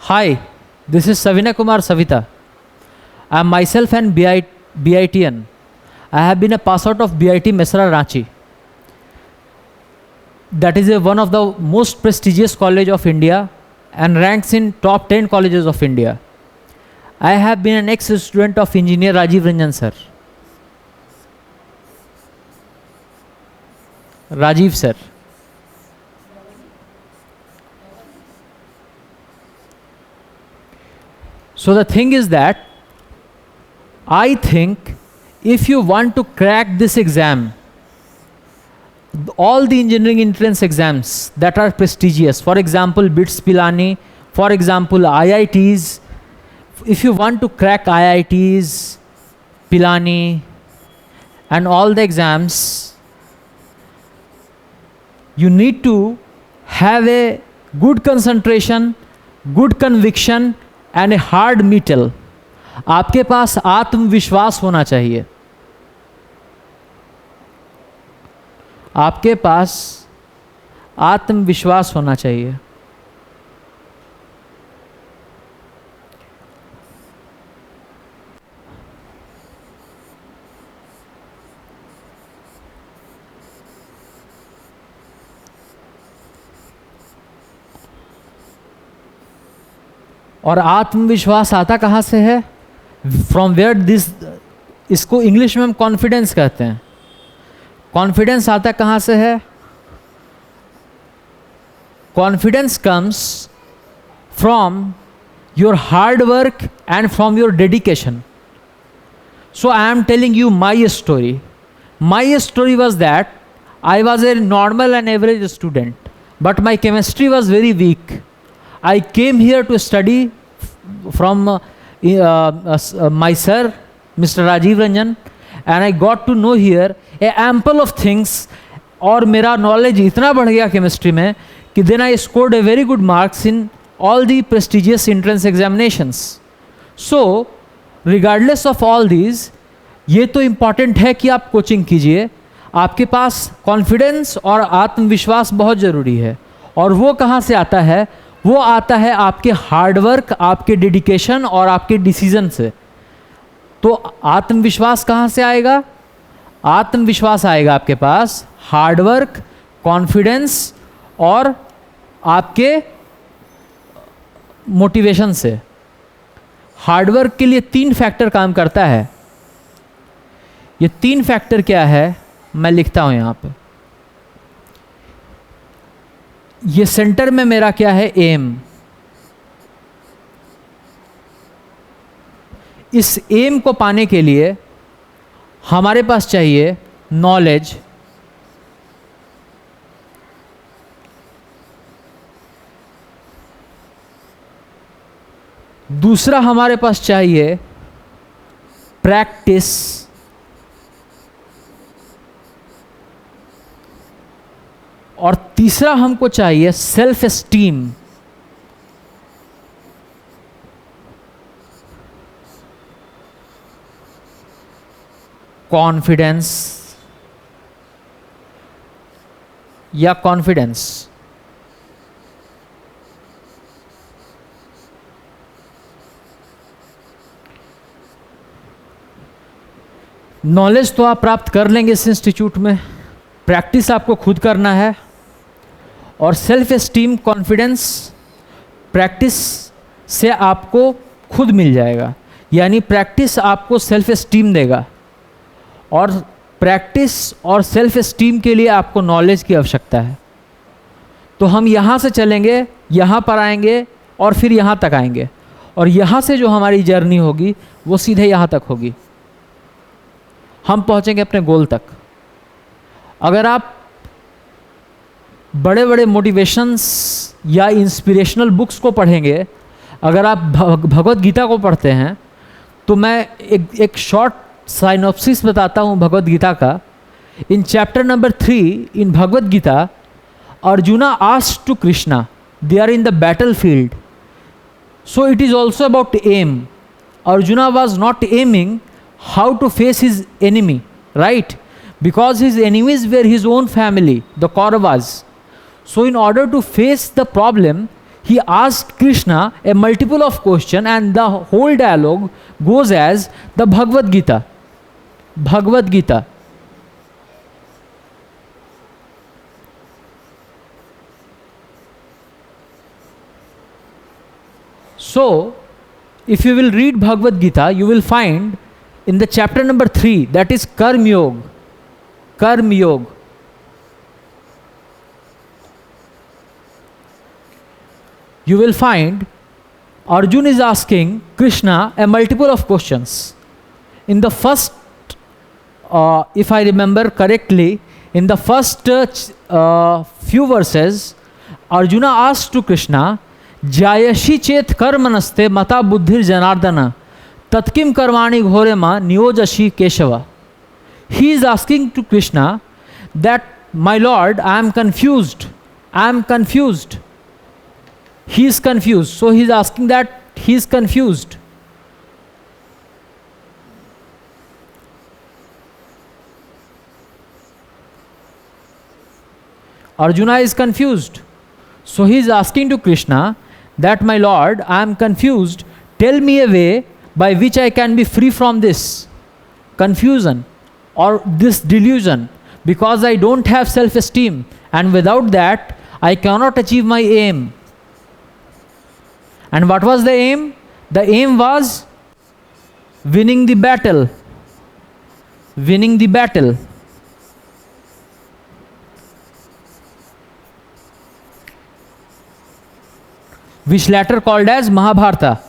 Hi, this is Savina Kumar Savita. I am myself an BITian. I have been a pass out of BIT Mesra Ranchi. That is one of the most prestigious college of India and ranks in top 10 colleges of India. I have been an ex-student of engineer Rajiv Ranjan sir. Rajiv sir. So the thing is that I think if you want to crack this exam, all the engineering entrance exams that are prestigious, for example BITS Pilani, for example IITs, if you want to crack IITs, Pilani and all the exams, you need to have a good concentration, good conviction and a hard metal. आपके पास आत्मविश्वास होना चाहिए. आपके पास आत्मविश्वास होना चाहिए. और आत्मविश्वास आता कहाँ से है? फ्रॉम वेयर दिस, इसको इंग्लिश में हम कॉन्फिडेंस कहते हैं. कॉन्फिडेंस आता कहाँ से है? Confidence comes from your hard work and from your dedication. So I am telling you my story. My story was that I was a normal and average student, but my chemistry was very weak. I came here to study from my sir, Mr. Rajiv Ranjan, and I got to know here a ample of things. और मेरा knowledge इतना बढ़ गया chemistry में कि then I scored a very good marks in all the prestigious entrance examinations. So, regardless of all these, ये तो important है कि आप coaching कीजिए. आपके पास confidence और आत्मविश्वास बहुत ज़रूरी है. और वो कहाँ से आता है? वो आता है आपके हार्डवर्क, आपके डेडिकेशन और आपके डिसीजन से. तो आत्मविश्वास कहाँ से आएगा? आत्मविश्वास आएगा आपके पास हार्डवर्क, कॉन्फिडेंस और आपके मोटिवेशन से. हार्डवर्क के लिए 3 फैक्टर काम करता है. ये 3 फैक्टर क्या है? मैं लिखता हूँ यहाँ पे. ये सेंटर में मेरा क्या है? एम. इस एम को पाने के लिए हमारे पास चाहिए नॉलेज, दूसरा हमारे पास चाहिए प्रैक्टिस, और तीसरा हमको चाहिए सेल्फ एस्टीम. कॉन्फिडेंस या कॉन्फिडेंस. नॉलेज तो आप प्राप्त कर लेंगे इस इंस्टीट्यूट में, प्रैक्टिस आपको खुद करना है, और सेल्फ एस्टीम, कॉन्फिडेंस प्रैक्टिस से आपको खुद मिल जाएगा. यानी प्रैक्टिस आपको सेल्फ एस्टीम देगा, और प्रैक्टिस और सेल्फ एस्टीम के लिए आपको नॉलेज की आवश्यकता है. तो हम यहाँ से चलेंगे, यहाँ पर आएंगे और फिर यहाँ तक आएंगे, और यहाँ से जो हमारी जर्नी होगी वो सीधे यहाँ तक होगी. हम पहुँचेंगे अपने गोल तक. अगर आप बड़े बड़े मोटिवेशंस या इंस्पिरेशनल बुक्स को पढ़ेंगे, अगर आप भगवत गीता को पढ़ते हैं, तो मैं एक शॉर्ट साइनॉप्सिस बताता हूँ भगवत गीता का. In chapter number 3 in Bhagavad Gita, Arjuna asked to Krishna, they are in the battlefield, so it is also about aim. Arjuna was not aiming how to face his enemy, right? Because his enemies were his own family, the Kauravas. So in order to face the problem, he asked Krishna a multiple of question, and the whole dialogue goes as the Bhagavad Gita. Bhagavad Gita. So, if you will read Bhagavad Gita, you will find in the chapter number 3, that is Karma Yoga. Karma Yoga. You will find Arjun is asking Krishna a multiple of questions. In the first, if I remember correctly, in the first few verses, Arjuna asked to Krishna, Jayashi chet karmanaste mata buddhir janardana tatkim karmani ghore ma niyojashi keshava. He is asking to Krishna that, my Lord, I am confused. I am confused. He is confused. So he is asking that he is confused. Arjuna is confused. So he is asking to Krishna that, my Lord, I am confused. Tell me a way by which I can be free from this confusion or this delusion, because I don't have self-esteem, and without that I cannot achieve my aim. And what was the aim? The aim was winning the battle. Winning the battle. Which later called as Mahabharata.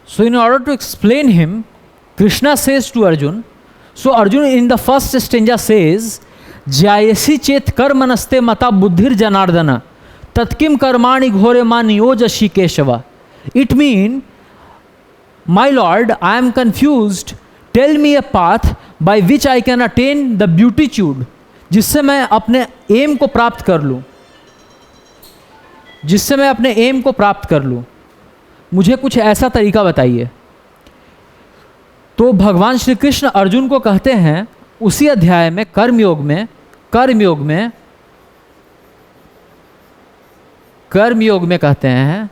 So in order to explain him, Krishna says to Arjun, so Arjun in the first stanza says, Jayasi chet karmanaste mata buddhir janardana tatkim karmani ghore ma niyojashi keshava. It means, my Lord, I am confused. Tell me a path by which I can attain the beautitude, जिससे मैं अपने M को प्राप्त कर लूँ, जिससे मैं अपने एम को प्राप्त कर लूँ, मुझे कुछ ऐसा तरीका बताइए. तो भगवान श्री कृष्ण अर्जुन को कहते हैं उसी अध्याय में, कर्मयोग में, कर्मयोग में कहते हैं,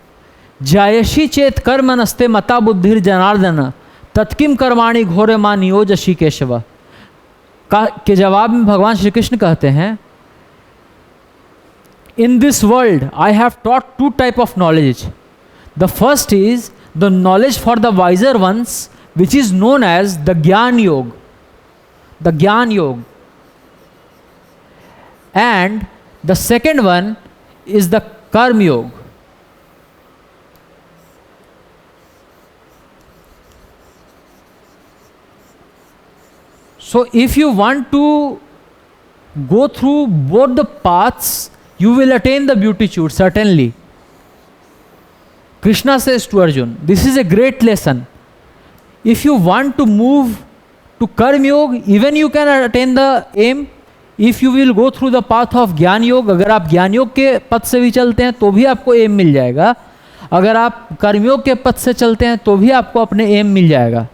जायशी चेत कर्मनस्ते मता बुद्धिर जनार्दन तत्किम कर्माणि घोरे मा नियोजशी केशव. के जवाब में भगवान श्री कृष्ण कहते हैं, in this world I have taught two type of knowledge. The first is the knowledge for the wiser ones, which is known as the Gyan Yoga, the Gyan Yoga, and the second one is the Karma Yoga. So if you want to go through both the paths, you will attain the beatitude, certainly. Krishna says to Arjun, this is a great lesson. If you want to move to Karma Yoga, even you can attain the aim. If you will go through the path of Gyan Yoga, अगर आप ज्ञान योग के पथ से भी चलते हैं तो भी आपको एम मिल जाएगा. अगर आप कर्मयोग के पथ से चलते हैं तो भी आपको अपने एम मिल जाएगा.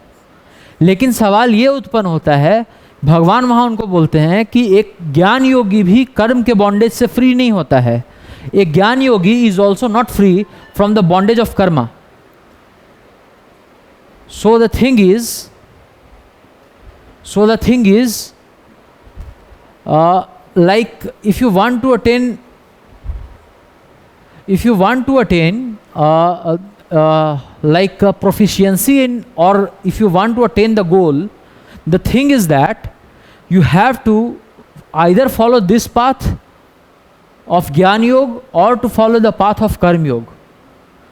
लेकिन सवाल ये उत्पन्न होता है, भगवान वहाँ उनको बोलते हैं कि एक ज्ञान योगी भी कर्म के बॉन्डेज से फ्री नहीं होता है. एक ज्ञान योगी is also not free from the bondage of karma. So the thing is, like if you want to attain like a proficiency in, or if you want to attain the goal, the thing is that you have to either follow this path of Gyan Yoga or to follow the path of Karma Yoga.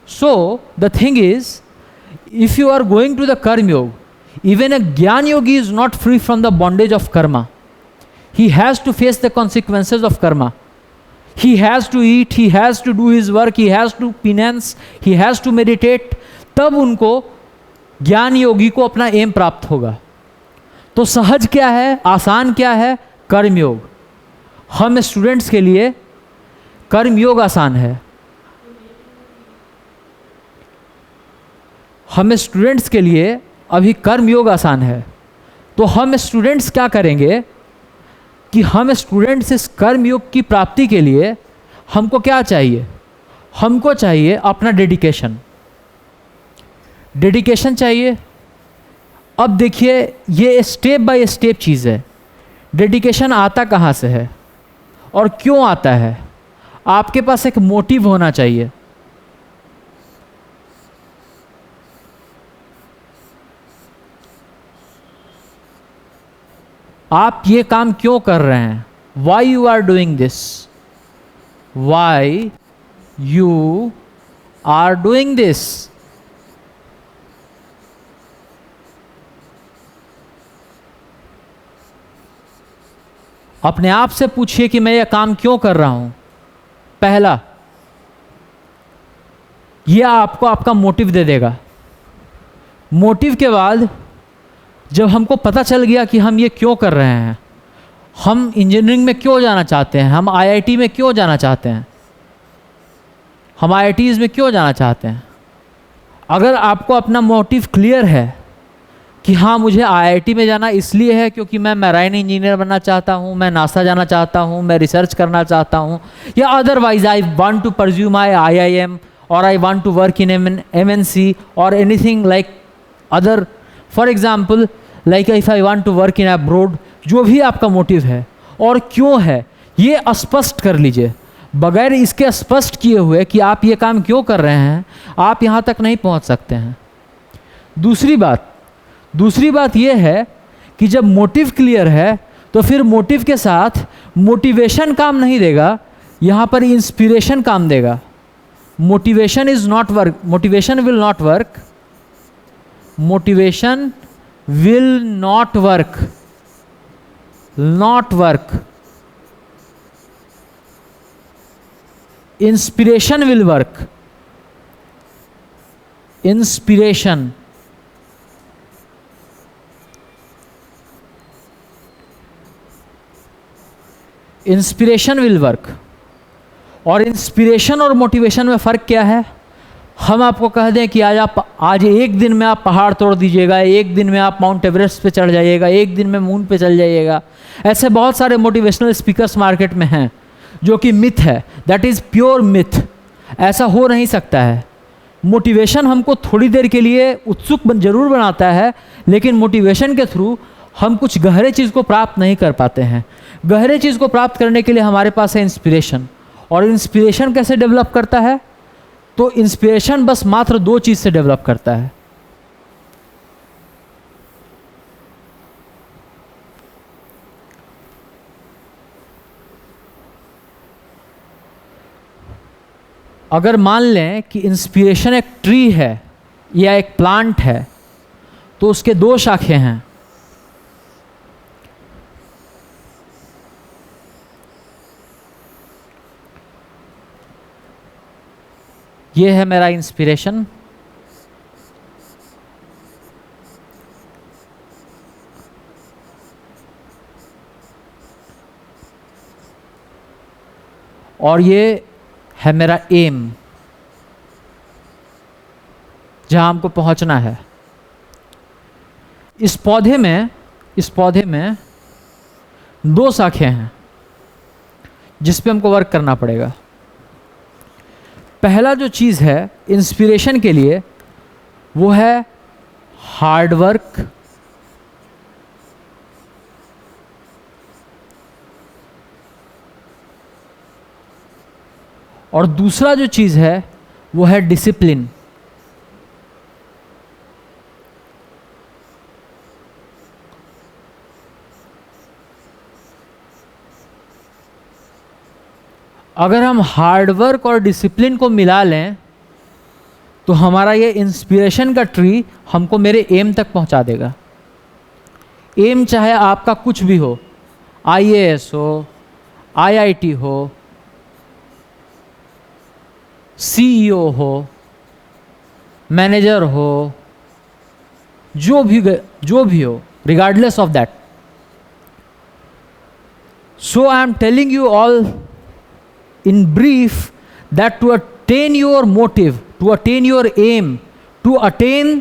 So the thing is, if you are going to the Karma Yoga, even a Gyan Yogi is not free from the bondage of karma. He has to face the consequences of karma. He has to eat, he has to do his work, he has to penance, he has to meditate. तब उनको ज्ञान योगी को अपना M प्राप्त होगा. तो सहज क्या है, आसान क्या है? कर्म योग. हम स्टूडेंट्स के लिए कर्म योग आसान है. हम स्टूडेंट्स के लिए अभी कर्म योग आसान है, तो हम स्टूडेंट्स क्या करेंगे कि हम स्टूडेंट्स इस कर्म योग की प्राप्ति के लिए हमको क्या चाहिए, हमको चाहिए अपना डेडिकेशन, डेडिकेशन चाहिए। अब देखिए ये स्टेप बाय स्टेप चीज़ है। डेडिकेशन आता कहाँ से है और क्यों आता है? आपके पास एक मोटिव होना चाहिए। आप ये काम क्यों कर रहे हैं? Why you are doing this, why you are doing this. अपने आप से पूछिए कि मैं ये काम क्यों कर रहा हूं। पहला, यह आपको आपका मोटिव दे देगा। मोटिव के बाद जब हमको पता चल गया कि हम ये क्यों कर रहे हैं, हम इंजीनियरिंग में क्यों जाना चाहते हैं, हम आईआईटी में क्यों जाना चाहते हैं, हम आईआईटीज़ में क्यों जाना चाहते हैं, अगर आपको अपना मोटिव क्लियर है कि हाँ मुझे आईआईटी में जाना इसलिए है क्योंकि मैं मैराइन इंजीनियर बनना चाहता हूँ, मैं नासा जाना चाहता हूँ, मैं रिसर्च करना चाहता हूँ, या otherwise I want to pursue my IIM और I want to work in MNC और anything like other, for example like if I want to work in abroad, जो भी आपका मोटिव है और क्यों है ये स्पष्ट कर लीजिए। बगैर इसके स्पष्ट किए हुए कि आप ये काम क्यों कर रहे हैं, आप यहाँ तक नहीं पहुँच सकते हैं। दूसरी बात ये है कि जब मोटिव क्लियर है तो फिर मोटिव के साथ मोटिवेशन काम नहीं देगा, यहाँ पर इंस्पिरेशन काम देगा। Motivation is not work, motivation will not work, motivation will not work, not work. Inspiration will work, inspiration. Inspiration will work. और इंस्पिरेशन और मोटिवेशन में फ़र्क क्या है? हम आपको कह दें कि आज एक दिन में आप पहाड़ तोड़ दीजिएगा, एक दिन में आप माउंट एवरेस्ट पे चढ़ जाइएगा, एक दिन में मून पे चल जाइएगा। ऐसे बहुत सारे मोटिवेशनल स्पीकर्स मार्केट में हैं जो कि मिथ है, दैट इज़ प्योर मिथ। ऐसा हो नहीं सकता है। मोटिवेशन हमको थोड़ी देर के लिए उत्सुक जरूर बनाता है, लेकिन मोटिवेशन के थ्रू हम कुछ गहरे चीज़ को प्राप्त नहीं कर पाते हैं। गहरे चीज़ को प्राप्त करने के लिए हमारे पास है इंस्पिरेशन। और इंस्पिरेशन कैसे डेवलप करता है? तो इंस्पिरेशन बस मात्र दो चीज़ से डेवलप करता है। अगर मान लें कि इंस्पिरेशन एक ट्री है या एक प्लांट है, तो उसके दो शाखें हैं। ये है मेरा इंस्पिरेशन, और ये है मेरा एम, जहां हमको पहुंचना है। इस पौधे में दो शाखें हैं जिस पे हमको वर्क करना पड़ेगा। पहला जो चीज़ है इंस्पिरेशन के लिए वो है हार्ड वर्क, और दूसरा जो चीज़ है वो है डिसिप्लिन। अगर हम हार्ड वर्क और डिसिप्लिन को मिला लें तो हमारा ये इंस्पिरेशन का ट्री हमको मेरे एम तक पहुंचा देगा। एम चाहे आपका कुछ भी हो, आईएएस हो, आईआईटी हो, सीईओ हो, मैनेजर हो, जो भी हो, regardless of that. So I am telling you all in brief that to attain your motive, to attain your aim, to attain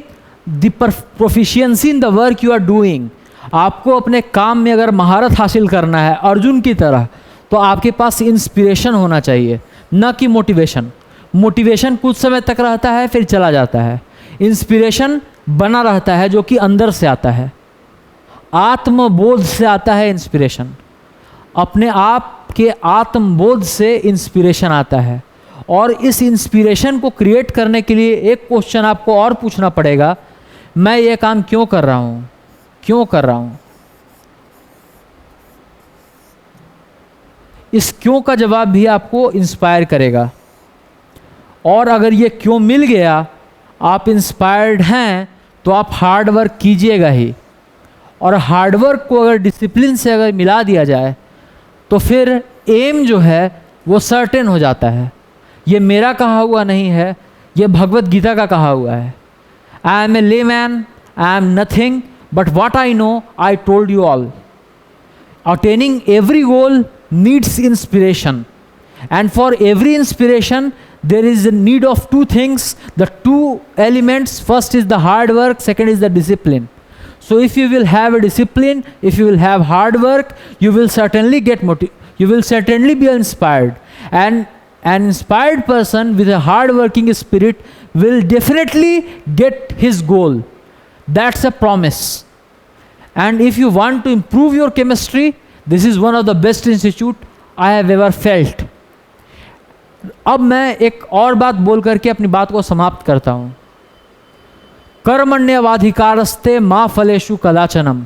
the proficiency in the work you are doing, आपको अपने काम में अगर महारत हासिल करना है अर्जुन की तरह, तो आपके पास इंस्पिरेशन होना चाहिए, न कि मोटिवेशन। मोटिवेशन कुछ समय तक रहता है फिर चला जाता है, इंस्पिरेशन बना रहता है जो कि अंदर से आता है, आत्मबोध से आता है इंस्पिरेशन, अपने आप के आत्मबोध से इंस्पिरेशन आता है। और इस इंस्पिरेशन को क्रिएट करने के लिए एक क्वेश्चन आपको और पूछना पड़ेगा, मैं ये काम क्यों कर रहा हूँ, क्यों कर रहा हूँ। इस क्यों का जवाब भी आपको इंस्पायर करेगा। और अगर ये क्यों मिल गया, आप इंस्पायर्ड हैं, तो आप हार्ड वर्क कीजिएगा ही। और हार्ड वर्क को अगर डिसिप्लिन से अगर मिला दिया जाए तो फिर एम जो है वो सर्टेन हो जाता है। ये मेरा कहा हुआ नहीं है, ये भगवत गीता का कहा हुआ है। I am a layman, I am nothing, but what I know I told you all. Attaining every goal needs inspiration, and for every inspiration there is a need of two things, the two elements. First is the hard work, second is the discipline. So if you will have a discipline, if you will have hard work, you will certainly get you will certainly be inspired. And an inspired person with a hard working spirit will definitely get his goal. That's a promise. And if you want to improve your chemistry, this is one of the best institute I have ever felt. अब मैं एक और बात बोल करके अपनी बात को समाप्त करता हूं। कर्मण्यवाधिकारस्ते मां फलेषु कदाचनम,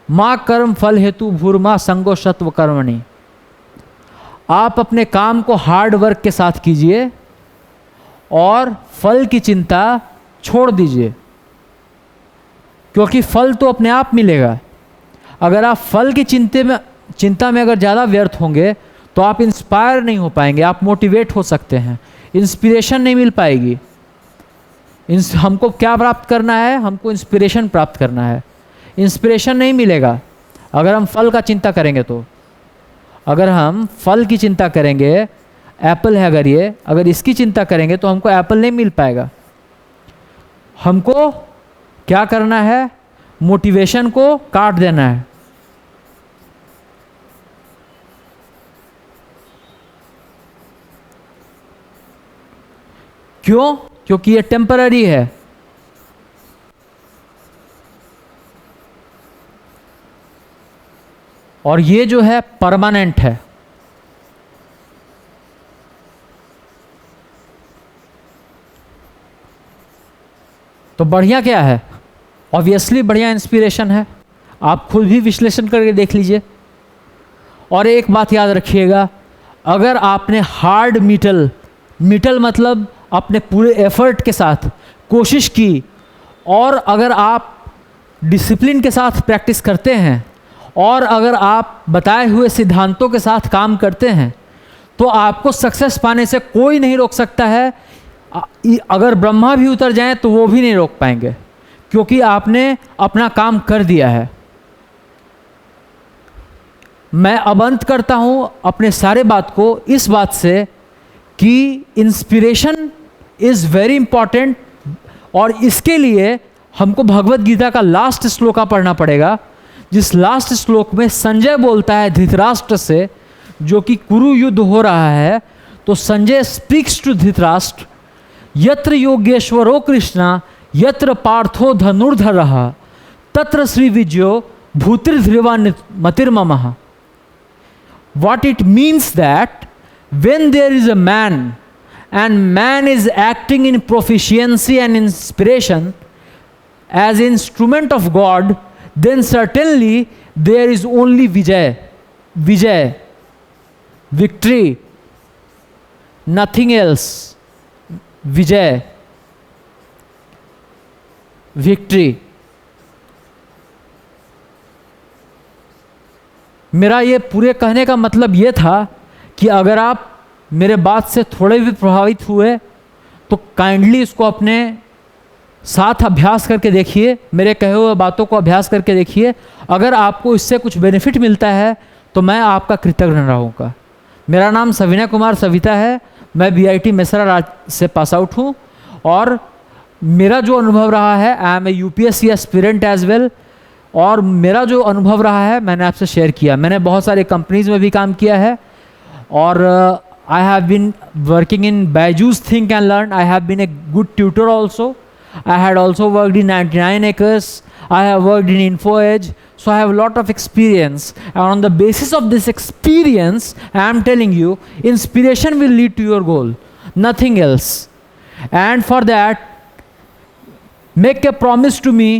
मां कर्म फल हेतु भूर्मा संगो सत्व कर्मणि। आप अपने काम को हार्ड वर्क के साथ कीजिए और फल की चिंता छोड़ दीजिए, क्योंकि फल तो अपने आप मिलेगा। अगर आप फल की चिंता में अगर ज़्यादा व्यर्थ होंगे तो आप इंस्पायर नहीं हो पाएंगे, आप मोटिवेट हो सकते हैं, इंस्पिरेशन नहीं मिल पाएगी। हमको क्या प्राप्त करना है, हमको इंस्पिरेशन प्राप्त करना है। इंस्पिरेशन नहीं मिलेगा अगर हम फल का चिंता करेंगे। तो अगर हम फल की चिंता करेंगे, एप्पल है अगर इसकी चिंता करेंगे तो हमको एप्पल नहीं मिल पाएगा। हमको क्या करना है, मोटिवेशन को काट देना है। क्यों? क्योंकि ये टेम्पररी है। और ये जो है परमानेंट है। तो बढ़िया क्या है? ऑब्वियसली बढ़िया इंस्पिरेशन है। आप खुद भी विश्लेषण करके देख लीजिए। और एक बात याद रखिएगा, अगर आपने हार्ड मीटल मतलब अपने पूरे एफर्ट के साथ कोशिश की, और अगर आप डिसिप्लिन के साथ प्रैक्टिस करते हैं, और अगर आप बताए हुए सिद्धांतों के साथ काम करते हैं, तो आपको सक्सेस पाने से कोई नहीं रोक सकता है। अगर ब्रह्मा भी उतर जाएं तो वो भी नहीं रोक पाएंगे, क्योंकि आपने अपना काम कर दिया है। मैं अब अंत करता हूं अपने सारे बात को इस बात से कि इंस्पिरेशन इज़ वेरी इंपॉर्टेंट, और इसके लिए हमको भगवत गीता का लास्ट श्लोका पढ़ना पड़ेगा, जिस लास्ट श्लोक में संजय बोलता है धृतराष्ट्र से, जो कि कुरु युद्ध हो रहा है। तो संजय स्पीक्स टू धृतराष्ट्र, यत्र योगेश्वरो कृष्णा यत्र पार्थो धनुर्धरः तत्र Shri विजयो भूतिर्ध्रुवा मतिर्ममः। What it means that when there is a man and man is acting in proficiency and inspiration as instrument of God, then certainly there is only Vijay, victory, nothing else. Vijay, victory. मेरा ये पूरे कहने का मतलब ये था कि अगर आप मेरे बात से थोड़े भी प्रभावित हुए तो काइंडली इसको अपने साथ अभ्यास करके देखिए, मेरे कहे हुए बातों को अभ्यास करके देखिए। अगर आपको इससे कुछ बेनिफिट मिलता है तो मैं आपका कृतज्ञ रहूँगा। मेरा नाम सविनय कुमार सविता है, मैं BIT मेसरा राज से पास आउट हूँ, और मेरा जो अनुभव रहा है, I am a UPSC aspirant as well, और मेरा जो अनुभव रहा है मैंने आपसे शेयर किया। मैंने बहुत सारे कंपनीज में भी काम किया है, और I have been working in Byju's think and learn. I have been a good tutor also. I had also worked in 99 acres. I have worked in InfoEdge. So I have a lot of experience. And on the basis of this experience, I am telling you, inspiration will lead to your goal, nothing else. And for that, make a promise to me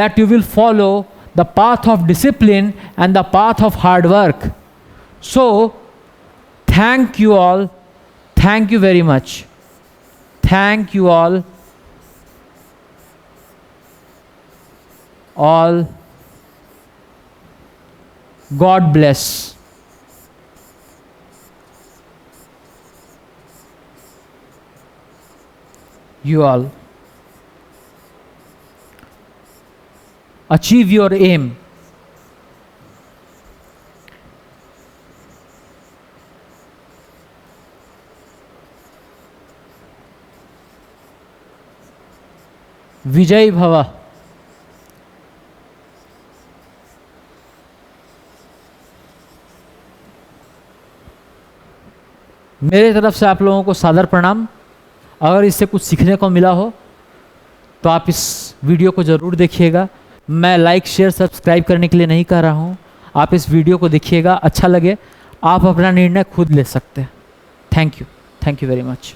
that you will follow the path of discipline and the path of hard work. So, thank you all. Thank you very much. Thank you all. All. God bless. You all. Achieve your aim. Vijay Bhava. मेरे तरफ से आप लोगों को सादर प्रणाम। अगर इससे कुछ सीखने को मिला हो तो आप इस वीडियो को ज़रूर देखिएगा। मैं लाइक शेयर सब्सक्राइब करने के लिए नहीं कह रहा हूँ, आप इस वीडियो को देखिएगा, अच्छा लगे आप अपना निर्णय खुद ले सकते हैं। Thank you very much.